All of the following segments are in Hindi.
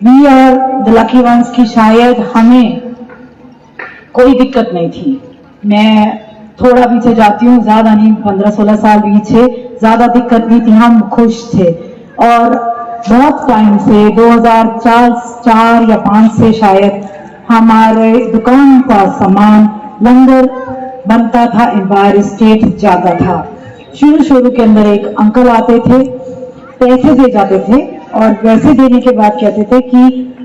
We are the lucky ones की शायद हमें कोई दिक्कत नहीं थी। मैं थोड़ा पीछे जाती हूँ, ज्यादा नहीं, 15-16 साल पीछे, ज्यादा दिक्कत नहीं थी, हम खुश थे। और बहुत टाइम से 2004 या 5 से शायद हमारे दुकान का सामान लंगर बनता था, एम्पायर स्टेट जाता था। शुरू के अंदर एक अंकल आते थे, पैसे दे जाते थे और पैसे देने के बाद कहते थे कि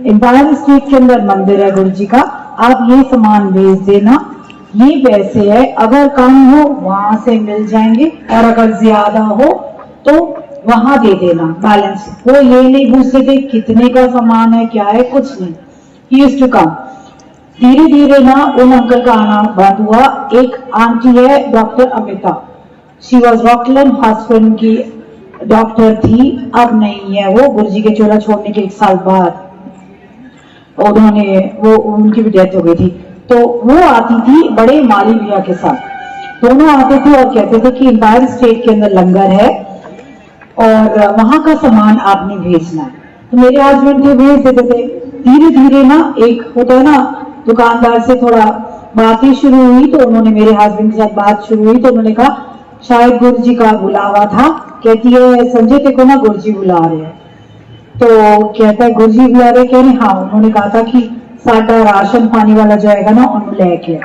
एम्पायर स्टेट के अंदर मंदिर है गुरु जी का, आप ये सामान भेज देना, ये पैसे है, अगर कम हो वहां से मिल जाएंगे और अगर ज्यादा हो तो वहां दे देना बैलेंस। वो ये नहीं पूछते थे कितने का सामान है, क्या है, कुछ नहीं। He used to come. धीरे धीरे ना उन अंकल का आना बंद हुआ। एक आंटी है doctor Amita, she was Rockland hospital की डॉक्टर थी, अब नहीं है वो। गुरुजी के चोला छोड़ने के 1 साल बाद उनकी भी डेथ हो गई थी। तो वो आती थी बड़े माली भैया के साथ, दोनों आते थे और कहते थे कि एम्पायर स्टेट के अंदर लंगर है और वहां का सामान आपने भेजना है। तो मेरे हस्बैंड थे, भेज देते थे। धीरे धीरे ना एक होता है ना, दुकानदार से थोड़ा बातें शुरू हुई, तो उन्होंने मेरे हस्बैंड के साथ बात शुरू हुई, तो उन्होंने कहा शायद गुरु जी का बुलावा था। कहती है संजय तेको ना गुरु जी बुला रहे हैं। तो कहता है गुरु जी बुला रहे, कह रहे हाँ, उन्होंने कहा था कि साडा राशन पानी वाला जो आएगा ना उन्होंने लेके।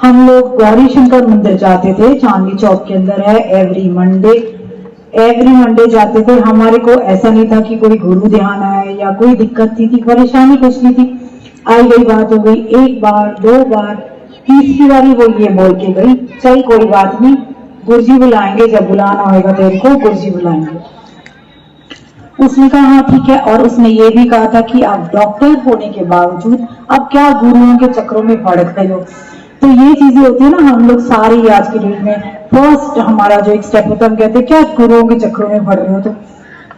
हम लोग गौरी शंकर मंदिर जाते थे, चांदनी चौक के अंदर है, एवरी मंडे जाते थे। हमारे को ऐसा नहीं था कि कोई गुरु ध्यान आए या कोई दिक्कत थी, परेशानी कुछ नहीं थी। आई गई बात हो गई, 1 बार 2 बार, तीसरी बारी वो ये बोल के गई चल कोई बात नहीं, गुरुजी बुलाएंगे, जब बुलाना होगा तेरे को गुरुजी बुलाएंगे। उसने कहा हाँ ठीक है। और उसने ये भी कहा था कि आप डॉक्टर होने के बावजूद अब क्या गुरुओं के चक्रों में भड़कते हो। तो ये चीजें होती है ना, हम लोग सारे ही आज की डेट में फर्स्ट हमारा जो एक स्टेप होता है, हम कहते हैं क्या गुरुओं के चक्रों में पड़ रहे हो, तो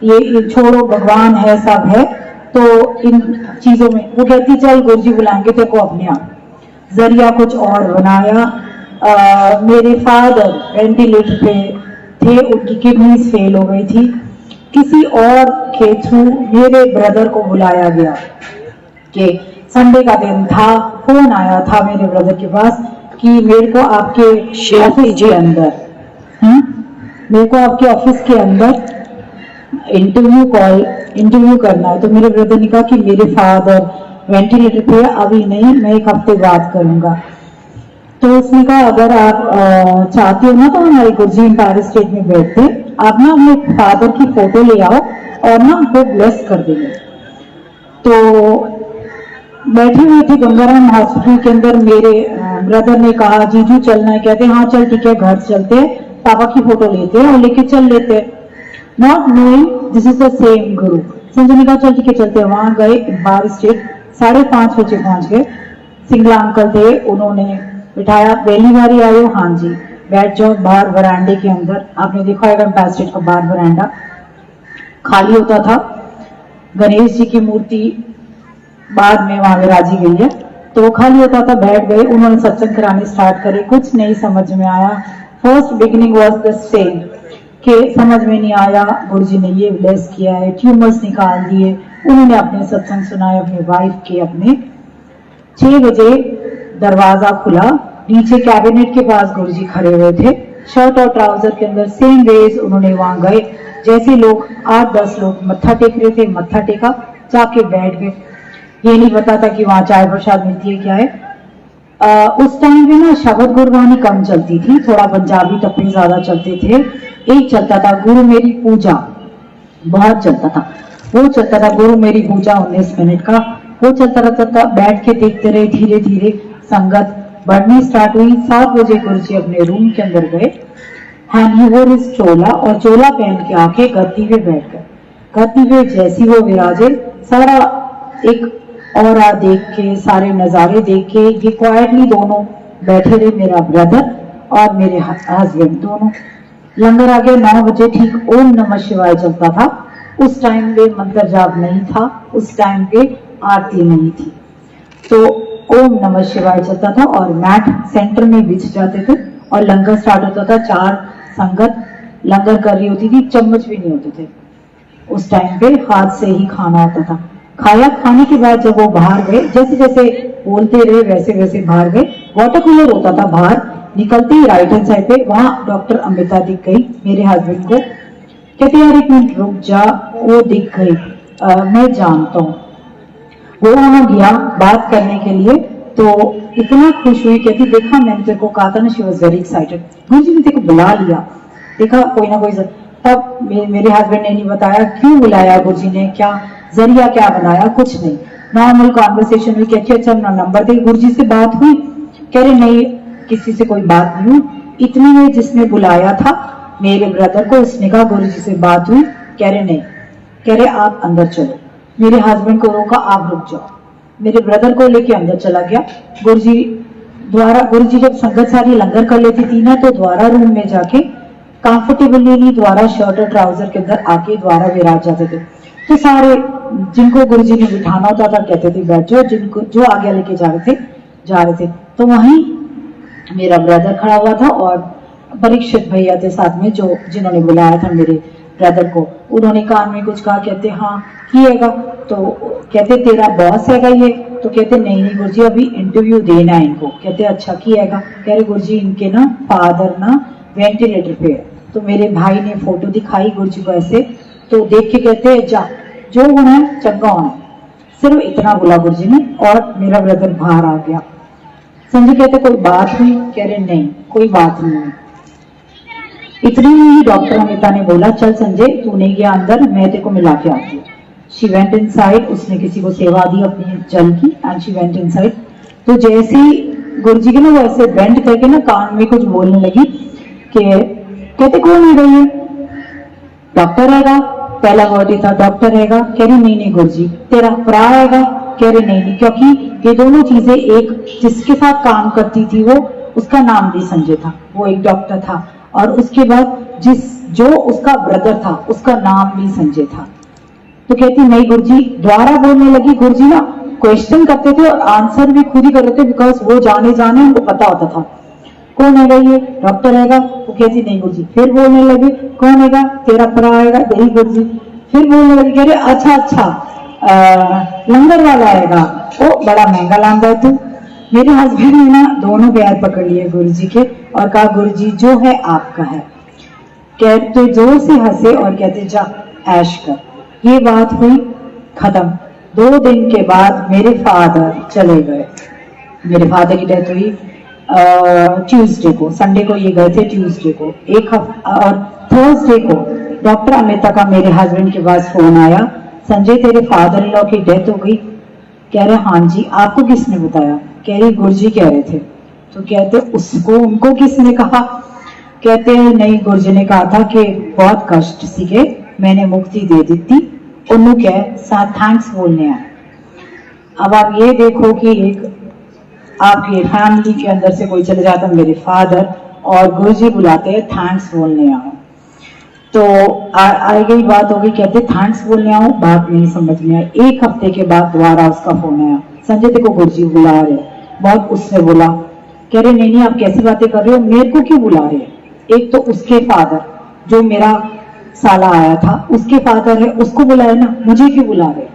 ये छोड़ो, भगवान है, सब है। तो इन चीजों में वो कहती चल गुरुजी बुलाएंगे तेरे को, अपने आप जरिया कुछ और बनाया। मेरे फादर वेंटिलेटर पे थे, उनकी किडनीज फेल हो गई थी। किसी और के थ्रू मेरे ब्रदर को बुलाया गया कि संडे का दिन था, फोन आया था मेरे ब्रदर के पास कि मेरे को आपके ऑफिस के अंदर इंटरव्यू करना है। तो मेरे ब्रदर ने कहा कि मेरे फादर वेंटिलेटर पे, अभी नहीं, मैं 1 हफ्ते बाद करूंगा। तो उसने कहा अगर आप चाहते हो ना तो हमारे गुरुजी एम्पायर स्टेट में बैठते, आप ना अपने फादर की फोटो ले आओ और ना वो ब्लेस कर देंगे। तो बैठे हुए थे गंगाराम हॉस्पिटल के अंदर, मेरे ब्रदर ने कहा जीजू चलना है, कहते हाँ चल ठीक है, घर चलते हैं, पापा की फोटो लेते हैं और लेके चल लेते हैं, not knowing this is the same गुरु। संजय ने कहा चल ठीक है चलते हैं। वहां गए, एम्पायर स्टेट 5:30 बजे पहुंच गए। सिंगला अंकल थे, उन्होंने बिठाया, पहली बारी आए हो, हाँ जी बैठ जाओ। बाहर वरांडे के अंदर आपने देखा होगा एम्पायर स्टेट का बाहर वरांडा खाली होता था। गणेश जी की मूर्ति बाद में वहां विराजी गई है, तो वो खाली होता था। बैठ गए, उन्होंने सत्संग कराने स्टार्ट करे, कुछ नहीं समझ में आया। First beginning was the same कि समझ में नहीं आया, गुरुजी ने ये ब्लेस किया है, ट्यूमर्स निकाल दिए। उन्होंने अपने सत्संग सुनाए अपनी वाइफ के। अपने 6 बजे दरवाजा खुला, नीचे कैबिनेट के पास गुरुजी खड़े हुए थे, शर्ट और ट्राउजर के अंदर सेम वेज। उन्होंने वहां गए, जैसे लोग 8-10 लोग मत्था टेक रहे थे, मत्था टेका, जाके बैठ गए। ये नहीं पता था कि वहां चाय प्रसाद मिलती है, क्या है। उस टाइम पे ना शब्द गुरबानी कम चलती थी, थोड़ा पंजाबी टप्पे ज्यादा चलते थे। एक चलता था गुरु मेरी पूजा, बहुत चलता था, वो चलता था गुरु मेरी पूजा 19 मिनट का, वो चलता रहता। बैठ के देखते रहे, धीरे धीरे संगत बढ़नी स्टार्ट हुई। 7 बजे गुरुजी अपने रूम के अंदर गए, हैंड ही वोर हिज चोला, और चोला पहन के आके गद्दी पे बैठ गए। गद्दी पे जैसी वो विराजे, सारा एक औरा देख के, सारे नजारे देख के, ये क्वाइटली दोनों बैठे रहे, मेरा ब्रदर और मेरे हस्बैंड दोनों। लंगर आ गया 9 बजे ठीक, ओम नमः शिवाय चलता था। उस टाइम पे मंत्र जाप नहीं था, उस टाइम पे आरती नहीं थी, तो ओम नमः शिवाय चलता था और मैट सेंटर में बिछ जाते थे और लंगर स्टार्ट होता था। 4 संगत लंगर कर रही होती थी, चम्मच भी नहीं होते थे उस टाइम पे, हाथ से ही खाना होता था। खाया, खाने के बाद जब वो बाहर गए, जैसे जैसे बोलते रहे वैसे वैसे बाहर गए। वाटर कूलर होता था बाहर, निकलते ही राइट हैंड साइड पे वहां डॉक्टर अमृता दिख गई मेरे हस्बैंड को। कहते यार एक मिनट रुक जा, वो दिख गई, मैं जानता हूँ। वो वहां गया बात करने के लिए, तो इतना खुश हुई, कहती देखा मैंने तेरे को कहा था ना, शी वॉज वेरी एक्साइटेड, गुरुजी ने तेरे को बुला लिया, देखा कोई ना कोई। तब मेरे हस्बैंड ने नहीं बताया क्यों बुलाया गुरुजी ने, क्या जरिया क्या बनाया, कुछ नहीं, नॉर्मल कॉन्वर्सेशन हुई। कहती अच्छा नंबर दे, गुरुजी से बात हुई? कह रहे नहीं किसी से कोई बात नहीं हुई, इतनी में जिसने बुलाया था मेरे ब्रदर को, उसने कहा गुरुजी से बात हुई? कह रहे नहीं। कह रहे आप अंदर चलो। मेरे हस्बैंड को रोका, आप रुक जाओ। मेरे ब्रदर को लेके अंदर चला गया। गुरुजी जब संगत सारी लंगर कर लेती थी ना, तो द्वारा रूम में जाके कंफर्टेबली द्वारा शर्ट और ट्राउजर के अंदर आके द्वारा विराज जाते थे। तो सारे जिनको गुरुजी ने बिठाना होता था कहते थे बैठ जाओ, जिनको जो आगे लेके जा रहे थे। तो वहीं मेरा ब्रदर खड़ा हुआ था और परीक्षित भैया थे साथ में, जो जिन्होंने बुलाया था मेरे ब्रदर को। उन्होंने कान में कुछ कहा, कहते हाँ किएगा, तो कहते तेरा बॉस हैगा ये? तो कहते नहीं नहीं गुरुजी अभी इंटरव्यू देना है इनको। कहते अच्छा किएगा? कह रहे गुरुजी इनके ना फादर ना वेंटिलेटर पे है। तो मेरे भाई ने फोटो दिखाई गुरुजी को ऐसे, तो देख के कहते जा जो होना है चंगा होना है, सिर्फ इतना बोला गुरुजी ने, और मेरा ब्रदर बाहर आ गया। संजय कहते कोई बात हुई? कह रहे नहीं कोई बात नहीं हुई। इतनी ही डॉक्टर अमिता ने बोला चल संजय तू नहीं गया अंदर, मैं तेरे को मिला के आती हूँ। शी वेंट इनसाइड, उसने किसी को सेवा दी अपनी जल की, एंड शी वेंट इनसाइड। तो जैसे ही गुरुजी के ना वो ऐसे बेंड करके ना कान में कुछ बोलने लगी कि कहते कौन है ये? डॉक्टर रहेगा, पहला वर्ड ही था डॉक्टर रहेगा। कह रही नहीं नहीं गुरुजी तेरा भरा रहेगा। कह रहे नहीं नहीं, क्योंकि ये दोनों चीजें, एक जिसके साथ काम करती थी वो, उसका नाम भी संजय था, वो एक डॉक्टर था, और उसके बाद जो उसका ब्रदर था उसका नाम भी संजय था। तो कहती नहीं गुरुजी, द्वारा बोलने लगी। गुरुजी ना क्वेश्चन करते थे और आंसर भी खुद ही कर रहे थे, बिकॉज वो जाने उनको पता होता था कौन है ये, डॉक्टर हैगा। वो कहती नहीं गुरुजी, फिर बोलने लगे कौन हैगा? तेरा परा आएगा, यही गुरुजी। फिर बोलने लगे, कह रहे अच्छा लंगर वाला आएगा, वो बड़ा महंगा लांदा है तू। मेरे हस्बैंड ने ना दोनों पैर पकड़ लिए गुरुजी के और कहा गुरुजी जो है आपका है। कहते जोर से हंसे और कहते जा ऐश कर। ये बात हुई खत्म। 2 दिन के बाद मेरे फादर चले गए। मेरे फादर की डेथ हुई ट्यूसडे को, संडे को ये गए थे ट्यूसडे को, एक हफ्ता, और थर्सडे को डॉक्टर अमिता का मेरे हस्बैंड के पास फोन आया, संजय तेरे फादर इन लॉ की डेथ हो गई। कह रहे हाँ जी, आपको किसने बताया? कह रही गुरुजी कह रहे थे। तो कहते उसको उनको किसने कहा? कहते नहीं गुरुजी ने कहा था कि बहुत कष्ट सीखे, मैंने मुक्ति दे दी थी, उन्होंने क्या साथ थैंक्स बोलने आए। अब आप ये देखो कि एक आपके फैमिली के अंदर से कोई चले जाता, मेरे फादर, और गुरुजी बुलाते हैं थैंक्स बोलने आओ। तो आई गई बात हो गई, कहते थैंक्स बोलने आओ, बात नहीं समझ में आई। 1 हफ्ते के बाद दोबारा उसका फोन आया, संजय तेरे को गुरुजी बुला रहे। बहुत उससे बोला, कह रहे नहीं नहीं आप कैसी बातें कर रहे हो, मेरे को क्यों बुला रहे? एक तो उसके फादर जो मेरा साला आया था उसके फादर है, उसको बुलाए ना, मुझे क्यों बुला रहे?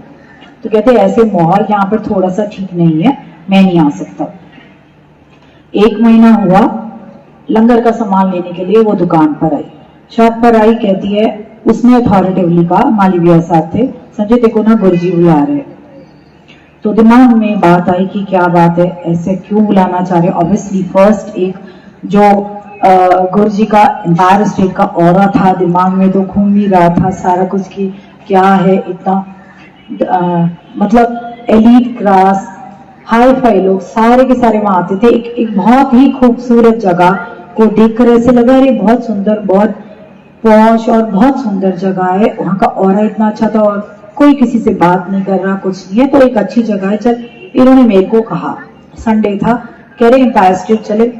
तो कहते ऐसे माहौल यहाँ पर थोड़ा सा ठीक नहीं है, मैं नहीं आ सकता। 1 महीना हुआ, लंगर का सामान लेने के लिए वो दुकान पर आई, शॉप पर आई, कहती है उसने अथॉरिटिवली कहा, माली भैया साथ थे, संजय देखो ना गुरुजी बुला रहे। तो दिमाग में बात आई कि क्या बात है, ऐसे क्यों बुलाना चाह रहे? ऑब्वियसली फर्स्ट एक जो गुरुजी का एम्पायर स्टेट का ऑरा था दिमाग में, तो घूम ही रहा था सारा कुछ कि क्या है इतना मतलब एलीट क्लास हाई फाई लोग सारे के सारे वहां आते थे। एक बहुत ही खूबसूरत जगह को देखकर ऐसे लगा अरे बहुत सुंदर, बहुत पॉश और बहुत सुंदर जगह है, वहां का ऑरा इतना अच्छा था, और कोई किसी से बात नहीं कर रहा, कुछ नहीं है, तो एक अच्छी जगह है। चल इन्होंने मेरे को कहा, संडे था, कह रहे एम्पायर स्टेट चले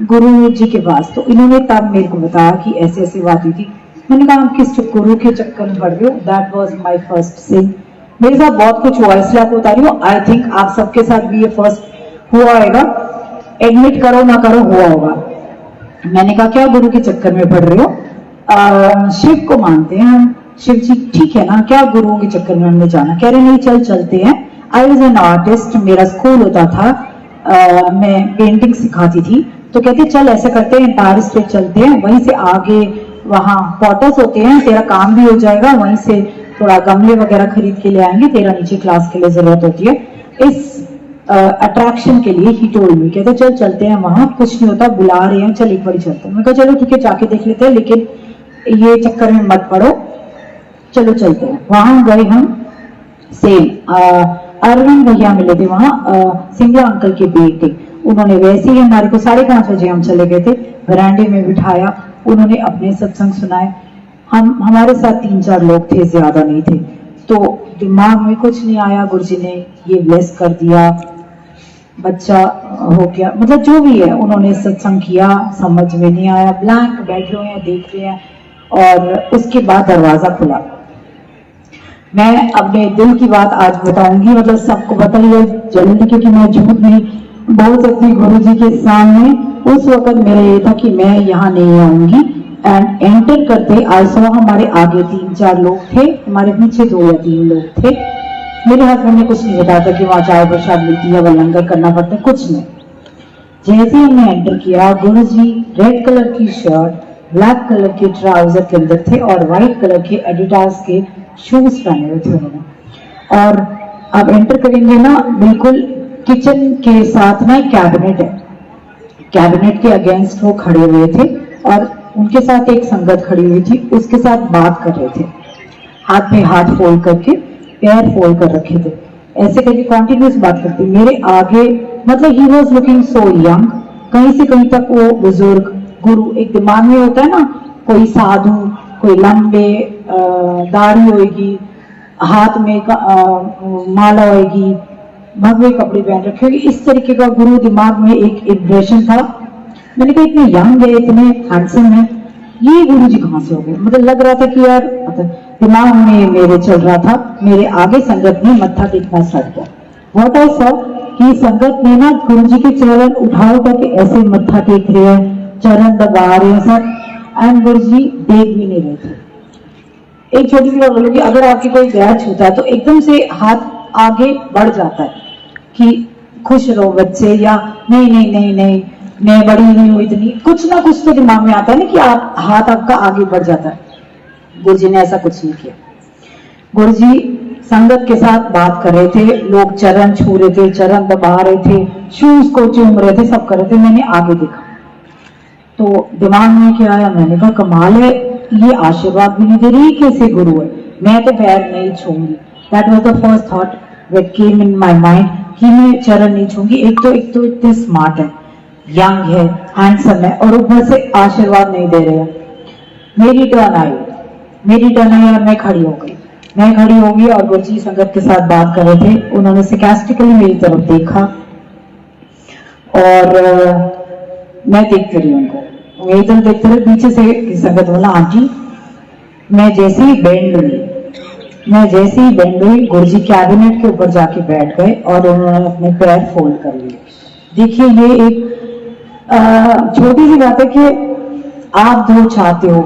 गुरु जी के पास। तो इन्होंने तब मेरे को बताया कि ऐसे ऐसे बात हुई थी। मैंने कहा आप किस गुरु के चक्कर में पड़ रहे हो? दैट वॉज माई फर्स्ट सिन। मेरे साथ बहुत कुछ हुआ इसलिए आपको बता रही हूँ। आई थिंक आप सबके साथ भी ये फर्स्ट हुआ होगा, एडमिट करो ना करो हुआ होगा। मैंने कहा क्या गुरु के चक्कर में पड़ रहे हो? शिव को मानते हैं हम, शिव जी ठीक है ना, क्या गुरुओं के चक्कर में हमने जाना। कह रहे नहीं चल चलते हैं। आई वॉज एन आर्टिस्ट, मेरा स्कूल होता था, मैं पेंटिंग सिखाती थी, तो कहते चल ऐसा करते हैं एम्पायर स्टेट चलते हैं, वहीं से आगे वहाँ पॉटर्स होते हैं, तेरा काम भी हो जाएगा, वहीं से थोड़ा गमले वगैरह खरीद के ले आएंगे, तेरा नीचे क्लास के लिए जरूरत होती है, इस अट्रैक्शन के लिए ही टोल्ड मी। कहते चल चलते हैं वहां, कुछ नहीं होता, बुला रहे हैं, चल एक बार चलते हैं। मैं कहा चलो ठीक है जाके देख लेते हैं, लेकिन ये चक्कर में मत पड़ो, चलो चलते हैं। वहां गए हम, सेम अरविंद भैया मिले थे वहां, सिंगला अंकल के बेटे, उन्होंने वैसे ही हमारे को 5:30 बजे हम चले गए थे, वरांडे में बिठाया, उन्होंने अपने सत्संग सुनाए। हमारे साथ 3-4 लोग थे, ज्यादा नहीं थे, तो दिमाग में कुछ नहीं आया, गुरुजी ने ये ब्लेस कर दिया, बच्चा हो गया, मतलब जो भी है उन्होंने सत्संग किया, समझ में नहीं आया, ब्लैंक बैठे हुए हैं, देख रहे हैं, और उसके बाद दरवाजा खुला। मैं अपने दिल की बात आज बताऊंगी, मतलब सबको बताइए जल्दी, क्योंकि मैं झूठ नहीं बोल सकती गुरुजी के सामने। उस वक्त मेरा ये था कि मैं यहाँ नहीं आऊंगी, एंड एंटर करते आई सॉ, हमारे आगे 3-4 लोग थे, हमारे पीछे 2 या 3 लोग थे। मेरे हस्बैंड ने कुछ नहीं बताया था कि वहां चाय प्रसाद मिलती है, वह लंगर करना पड़ता है, कुछ नहीं। जैसे हमने एंटर किया, गुरुजी रेड कलर की शर्ट, ब्लैक कलर के ट्राउजर के अंदर थे, और व्हाइट कलर के एडिडास के शूज पहने हुए थे उन्होंने। और अब एंटर करेंगे ना, बिल्कुल किचन के साथ ना एक कैबिनेट है, कैबिनेट के अगेंस्ट वो खड़े हुए थे, और उनके साथ एक संगत खड़ी हुई थी, उसके साथ बात कर रहे थे, हाथ में हाथ फोल्ड करके, पैर फोल्ड कर रखे थे, ऐसे करके कॉन्टिन्यूस बात करते। मेरे आगे, मतलब he was looking so young, कहीं से कहीं तक वो बुजुर्ग गुरु। एक दिमाग में होता है ना, कोई साधु, कोई लंबे दाढ़ी होगी, हाथ में माला होगी, भगवे कपड़े पहन रखे होगी, इस तरीके का गुरु दिमाग में एक इम्प्रेशन था। मैंने कहा इतने यंग है, इतने हैंडसम है, ये गुरु जी कहां से हो गए। मतलब लग रहा था कि यार, मतलब दिमाग में मेरे चल रहा था, मेरे आगे संगत ने मत्था टेकना स्टार्ट किया। व्हाट आई सॉ कि संगत ने ना गुरु जी के चरण उठा के ऐसे मत्था टेक रहे हैं, चरण दबा रहे हैं सर, एंड गुरु जी देख भी नहीं रहे थे। एक छोटी सी बात बोलूंगी, अगर आपकी कोई पैर छूता है तो एकदम से हाथ आगे बढ़ जाता है कि खुश रहो बच्चे, या नहीं नहीं नहीं नहीं मैं बड़ी नहीं हूं इतनी, कुछ ना कुछ तो दिमाग में आता है ना कि आप हाथ आपका आगे बढ़ जाता है। गुरुजी ने ऐसा कुछ नहीं किया। गुरुजी संगत के साथ बात कर रहे थे, लोग चरण छू रहे थे, चरण दबा रहे थे, शूज को चूम रहे थे, सब कर रहे थे। मैंने आगे देखा तो दिमाग में क्या आया, मैंने कहा कमाल है, ये आशीर्वाद भी नहीं दे रही, कैसे गुरु है, मैं तो पैर नहीं छूंगी। That was the first thought that came in my mind कि मैं चरण नहीं छूंगी। एक तो इतने स्मार्ट है, यंग है, हैंडसम है, और ऊपर से आशीर्वाद नहीं दे रहे हैं। मेरी टर्न आई और मैं खड़ी हो गई और गुरुजी संगत के साथ बात कर रहे थे। उन्होंने सिकास्टिकली मेरी तरफ देखा और मैं देखते रही उनको, मैं इधर देखते रहे। पीछे से संगत बोला, आंटी मैं जैसे ही बेंड हुई गुरुजी कैबिनेट के ऊपर जाके बैठ गए और उन्होंने अपने पैर फोल्ड कर लिए। देखिए ये एक छोटी सी बात है कि आप जो चाहते हो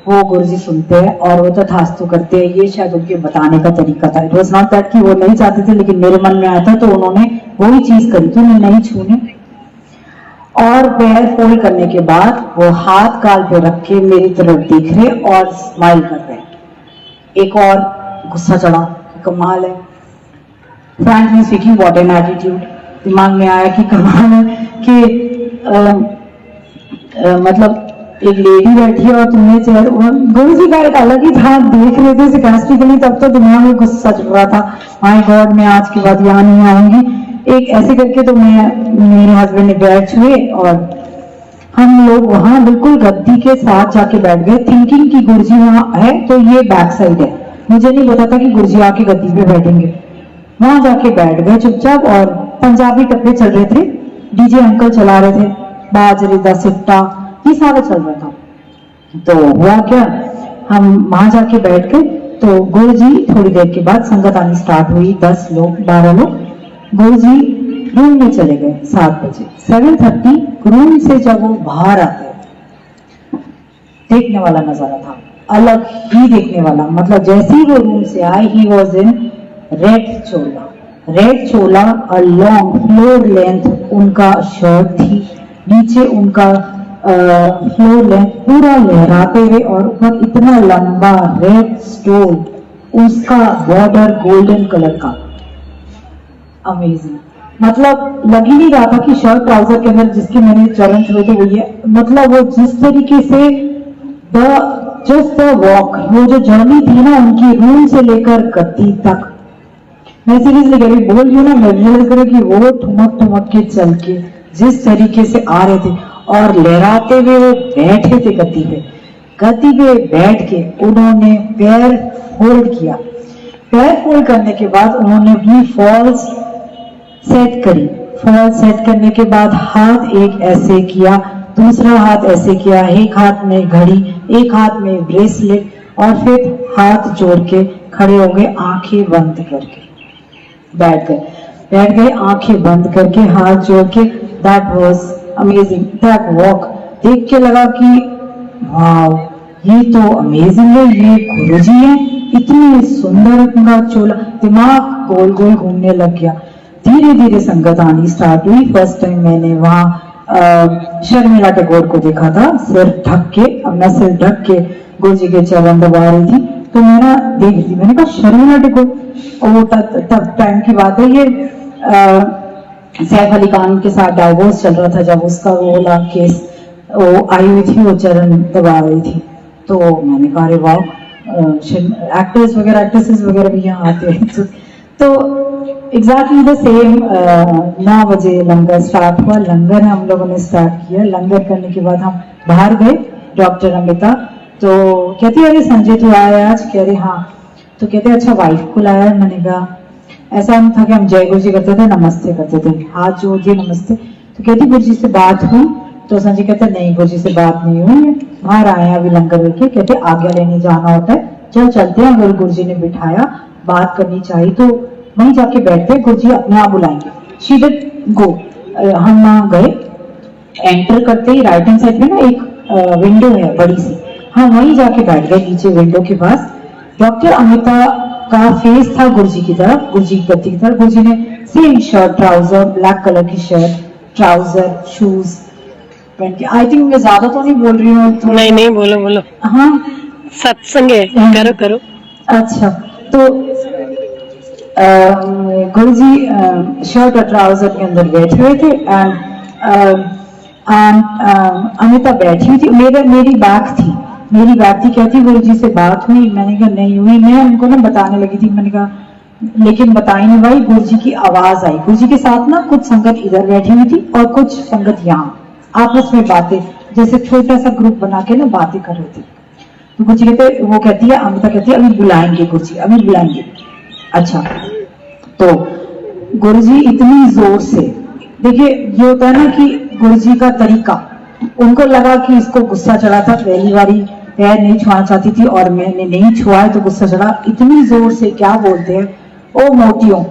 वो गुरुजी सुनते हैं और वो तथास्तु करते हैं। ये शायद उनके बताने का तरीका था। इट वॉज नॉट दैट कि वो नहीं चाहते थे, लेकिन मेरे मन में आया था तो उन्होंने वही चीज करी थी, उन्हें नहीं छूने। और पैर फोल्ड करने के बाद वो हाथ गाल पे रख के मेरी तरफ देख रहे और स्माइल कर रहे। एक और गुस्सा चढ़ा, कमाल है, frankly speaking what an attitude. दिमाग में आया कि कमाल है कि मतलब एक लेडी बैठी है और तुमने चेहरे, गुरुजी का एक अलग ही था, देख रहे थे सिकास्टिकली। तब तो दिमाग में गुस्सा चल रहा था, माय गॉड मैं आज के बाद यहाँ नहीं आऊंगी। एक ऐसे करके तो मेरे हस्बैंड ने बैठ छुए और हम लोग वहां बिल्कुल गद्दी के साथ जाके बैठ गए, थिंकिंग कि गुरुजी वहां है तो ये बैक साइड है। मुझे नहीं पता था कि गुरुजी आके गद्दी पे बैठेंगे। वहां जाके बैठ गए चुपचाप और पंजाबी टप्पे चल रहे थे, डीजे अंकल चला रहे थे, बाजरे दा सिट्टा ये सारा चल रहा था। तो हुआ क्या, हम वहां जाके बैठ गए तो गुरुजी थोड़ी देर के बाद संगत आनी स्टार्ट हुई, 10 लोग 12 लोग। गुरुजी रूम में चले गए 7 बजे। 7:30 रूम से जब वो बाहर आते, देखने वाला नजारा था। अलग ही देखने वाला। मतलब जैसे ही वो रूम से आए, he was in red chola, red chola और लॉन्ग फ्लोर लेंथ उनका शर्ट थी, नीचे उनका फ्लोर लेंथ पूरा लहराते हुए, और ऊपर इतना लंबा रेड स्टोन, उसका बॉर्डर गोल्डन कलर का। अमेजिंग, मतलब लग ही नहीं रहा था कि शर्ट ट्राउजर के अंदर जिसके मैंने चरण छुए थे वो ये, मतलब वो जिस तरीके से जस्ट द वॉक, वो जो जर्नी थी ना उनकी रूम से लेकर गद्दी तक, मैं सीरियसली कह रही बोल रही हूँ ना, मैं रियलाइज करूँ कि वो ठुमक ठुमक के चल के जिस तरीके से आ रहे थे और लहराते हुए वो बैठे थे गद्दी पे बैठ के उन्होंने पैर फोल्ड किया। पैर फोल्ड करने के बाद उन्होंने अपनी फॉल्स सेट करी। फॉल्स सेट करने के बाद हाथ एक ऐसे किया, दूसरा हाथ ऐसे किया, एक हाथ में घड़ी, एक हाथ में ब्रेसलेट, और फिर हाथ जोड़ के खड़े हो गए, आंखें बंद करके बैठ गए, आंखें बंद करके हाथ जोड़ के। That was amazing, that walk देख के लगा कि वाओ, ये तो अमेजिंग है, ये गुरुजी है, इतनी सुंदर उनका चोला, दिमाग गोल गोल घूमने लग गया। धीरे धीरे संगत आनी स्टार्ट हुई। फर्स्ट टाइम मैंने वहाँ शर्मिला टैगोर को देखा था, सिर ढक के, अब मैं सिर ढक के गुरुजी के चरण दबा रही थी, तो मैं ना देख रही थी, मैंने कहा शर्मिला टैगोर, वो तब टाइम की बात है ये, सैफ अली खान के साथ डाइवोर्स चल रहा था, जब उसका वो वाला केस वो आई हुई थी, वो चरण दबा रही थी, तो मैंने कहा अरे वाह, एक्टर्स वगैरह एक्ट्रेसेस वगैरह भी यहाँ आते हैं। तो एग्जैक्टली द सेम 9 बजे लंगर स्टार्ट हुआ। लंगर हम लोगों ने स्टार्ट किया। लंगर करने के बाद हम बाहर गए, डॉक्टर अमिता तो कहती अरे संजय तू आया आज? कह रहे हाँ। तो कहते अच्छा वाइफ को लाया? मैंने कहा ऐसा हम था कि हम जय गुरु जी करते थे, नमस्ते करते थे, हाथ जोड़ दिए नमस्ते। तो कहती गुरु जी से बात हुई? तो संजय कहते नहीं गुरु जी से बात नहीं हुई है, बाहर आए हैं अभी लंगर करके, कहते आज्ञा लेने जाना होता है, चल चलते हैं। अगर गुरु जी ने बिठाया, बात करनी चाहिए तो वहीं जाके बैठते, गुरु जी अपने आप बुलाएंगे। She did go. हम वहां गए, एंटर करते ही राइट हैंड साइड में ना एक विंडो है बड़ी सी, हम वहीं जाके बैठ गए नीचे विंडो के पास। डॉक्टर अमिता का फेस था गुरुजी की तरफ, गुरुजी की गद्दी की तरफ। गुरुजी ने same shirt trouser, black colour की शर्ट ट्राउजर शूज पहन के, आई थिंक मैं ज्यादा तो नहीं बोल रही हूँ तो नहीं बोलो बोलो, हाँ सत्संग है, करो। अच्छा, तो गुरुजी शर्ट और ट्राउजर के अंदर बैठे हुए थे, एंड अमिता बैठी हुई थी, मेरी बैग थी, कहती गुरुजी से बात हुई? मैंने कहा नहीं हुई। मैं उनको ना बताने लगी थी, मैंने कहा लेकिन बताई नहीं भाई। गुरुजी की आवाज आई, गुरुजी के साथ ना कुछ संगत इधर बैठी हुई थी और कुछ संगत यहाँ आपस में बातें, जैसे छोटा सा ग्रुप बना के ना बातें कर रहे थे। तो गुरुजी कहते, वो कहती है अमिता कहती है अभी बुलाएंगे गुरुजी, अभी बुलाएंगे। अच्छा, तो गुरुजी इतनी जोर से, देखिए ये होता है ना कि गुरुजी का तरीका, उनको लगा कि इसको गुस्सा चढ़ा था, पहली बारी पैर नहीं छुआना चाहती थी और मैंने नहीं छुआ तो गुस्सा चढ़ा। इतनी जोर से क्या बोलते हैं, ओ मोटियों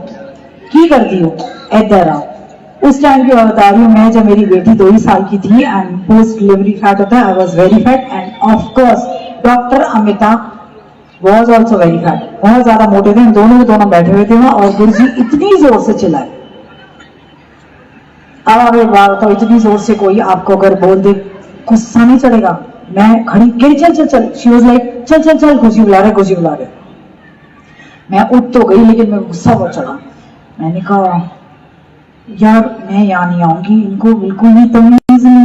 की कर दी हो, इधर आओ। उस टाइम की बता रही हूँ मैं, जब मेरी बेटी 2 ही साल की थी एंड पोस्ट डिलीवरी फैट होता है, I was very fat end of course doctor Amita was also very fat, बहुत ज्यादा मोटे थे, हम दोनों बैठे हुए थे वहां और गुरुजी इतनी जोर से चिल्लाए। अब आप एक बात बताओ, इतनी जोर से कोई आपको अगर बोल दे गुस्सा नहीं चलेगा? मैं खड़ी गई, चल, शी वाज लाइक चल गुरुजी बुला रहे। मैं उठ तो गई लेकिन मैं गुस्सा बहुत चढ़ा। मैंने कहा यार मैं यहाँ नहीं आऊंगी, इनको बिल्कुल भी तमीज नहीं है।